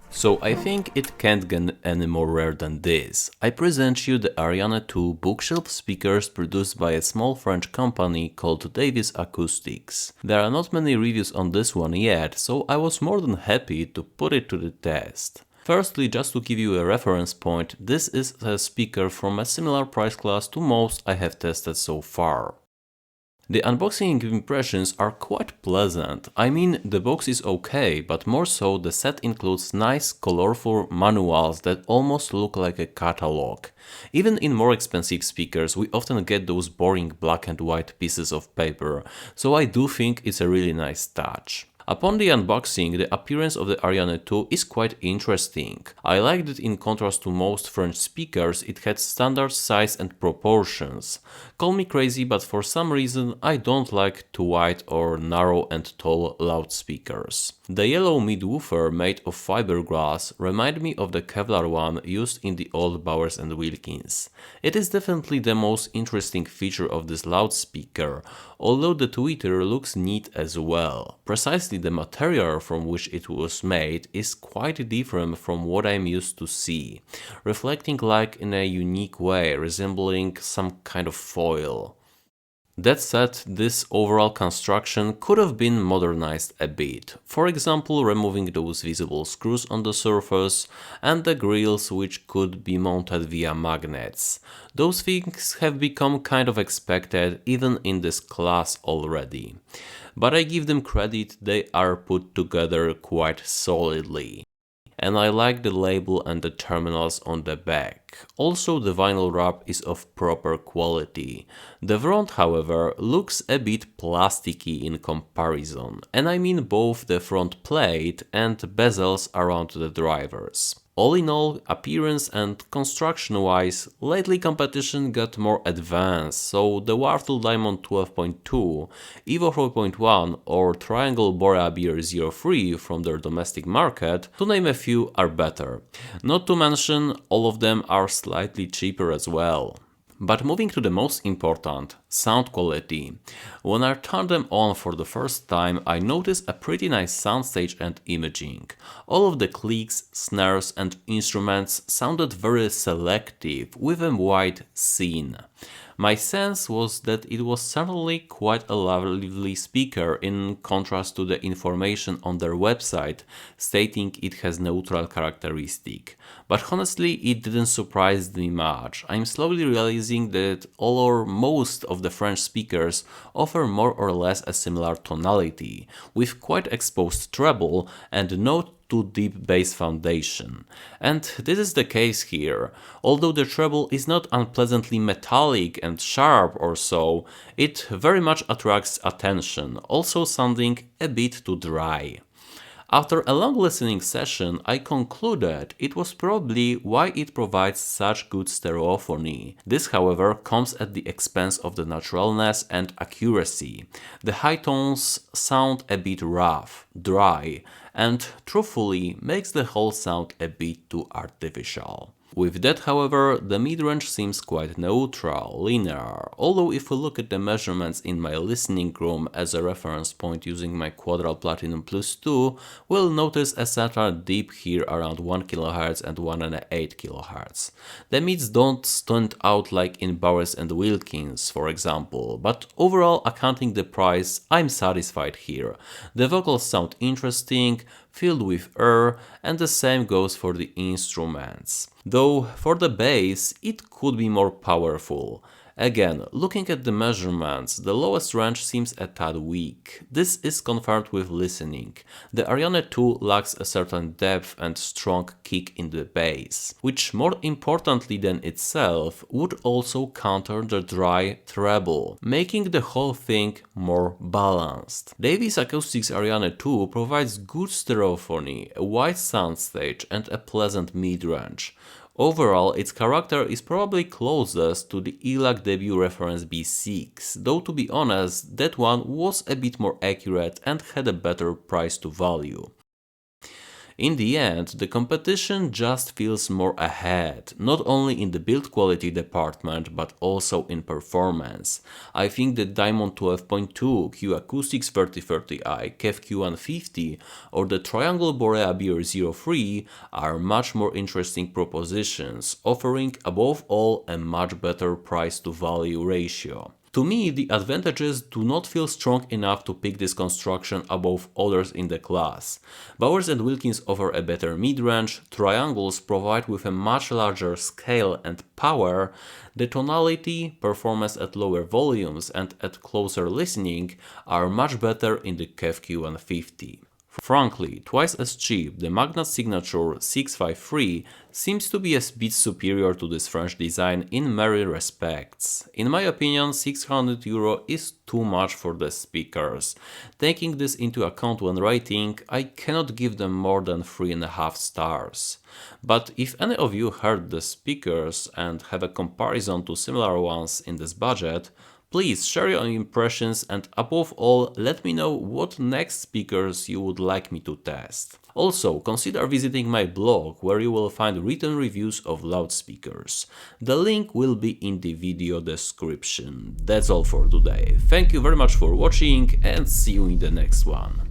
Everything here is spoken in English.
So I think it can't get any more rare than this. I present you the Ariane 2 bookshelf speakers produced by a small French company called Davis Acoustics. There are not many reviews on this one yet, so I was more than happy to put it to the test. Firstly, just to give you a reference point, this is a speaker from a similar price class to most I have tested so far. The unboxing impressions are quite pleasant. I mean, the box is okay, but more so the set includes nice, colorful manuals that almost look like a catalog. Even in more expensive speakers, we often get those boring black and white pieces of paper, so I do think it's a really nice touch. Upon the unboxing, the appearance of the Ariane 2 is quite interesting. I liked it in contrast to most French speakers, it had standard size and proportions. Call me crazy, but for some reason I don't like too wide or narrow and tall loudspeakers. The yellow mid-woofer made of fiberglass reminded me of the Kevlar one used in the old Bowers & Wilkins. It is definitely the most interesting feature of this loudspeaker, although the tweeter looks neat as well. Precisely the material from which it was made is quite different from what I'm used to see, reflecting like in a unique way, resembling some kind of foil. That said, this overall construction could have been modernized a bit, for example removing those visible screws on the surface and the grills which could be mounted via magnets. Those things have become kind of expected even in this class already. But I give them credit, they are put together quite solidly. And I like the label and the terminals on the back. Also the vinyl wrap is of proper quality. The front, however, looks a bit plasticky in comparison, and I mean both the front plate and bezels around the drivers. All in all, appearance and construction-wise, lately competition got more advanced, so the Wartel Diamond 12.2, Evo 4.1 or Triangle Borea Beer 03 from their domestic market, to name a few, are better. Not to mention, all of them are slightly cheaper as well. But moving to the most important, sound quality. When I turned them on for the first time, I noticed a pretty nice soundstage and imaging. All of the clicks, snares and instruments sounded very selective, with a wide scene. My sense was that it was certainly quite a lively speaker in contrast to the information on their website stating it has neutral characteristic. But honestly, it didn't surprise me much. I'm slowly realizing that all or most of the French speakers offer more or less a similar tonality, with quite exposed treble and no too deep bass foundation. And this is the case here. Although the treble is not unpleasantly metallic and sharp or so, it very much attracts attention, also sounding a bit too dry. After a long listening session, I concluded it was probably why it provides such good stereophony. This, however, comes at the expense of the naturalness and accuracy. The high tones sound a bit rough, dry, and truthfully makes the whole sound a bit too artificial. With that, however, the mid-range seems quite neutral, linear, although if we look at the measurements in my listening room as a reference point using my Quadral Platinum Plus 2, we'll notice a central dip here around 1 kHz and 1.8 kHz. The mids don't stand out like in Bowers & Wilkins, for example, but overall, accounting the price, I'm satisfied here. The vocals sound interesting, filled with air, and the same goes for the instruments. Though for the bass, it could be more powerful. Again, looking at the measurements, the lowest range seems a tad weak. This is confirmed with listening. The Ariane 2 lacks a certain depth and strong kick in the bass, which more importantly than itself would also counter the dry treble, making the whole thing more balanced. Davis Acoustics Ariane 2 provides good stereophony, a wide soundstage and a pleasant mid-range. Overall, its character is probably closest to the ELAC debut reference B6, though to be honest, that one was a bit more accurate and had a better price to value. In the end, the competition just feels more ahead, not only in the build quality department but also in performance. I think the Diamond 12.2, Q Acoustics 3030i, KEF Q150 or the Triangle Borea BR03 are much more interesting propositions, offering above all a much better price to value ratio. To me, the advantages do not feel strong enough to pick this construction above others in the class. Bowers & Wilkins offer a better mid-range, Triangles provide with a much larger scale and power, the tonality, performance at lower volumes and at closer listening are much better in the KEF Q150. Frankly, twice as cheap, the Magnat Signature 653 seems to be a bit superior to this French design in many respects. In my opinion, €600 is too much for the speakers. Taking this into account when rating, I cannot give them more than 3.5 stars. But if any of you heard the speakers and have a comparison to similar ones in this budget, please share your impressions and above all, let me know what next speakers you would like me to test. Also, consider visiting my blog where you will find written reviews of loudspeakers. The link will be in the video description. That's all for today. Thank you very much for watching and see you in the next one.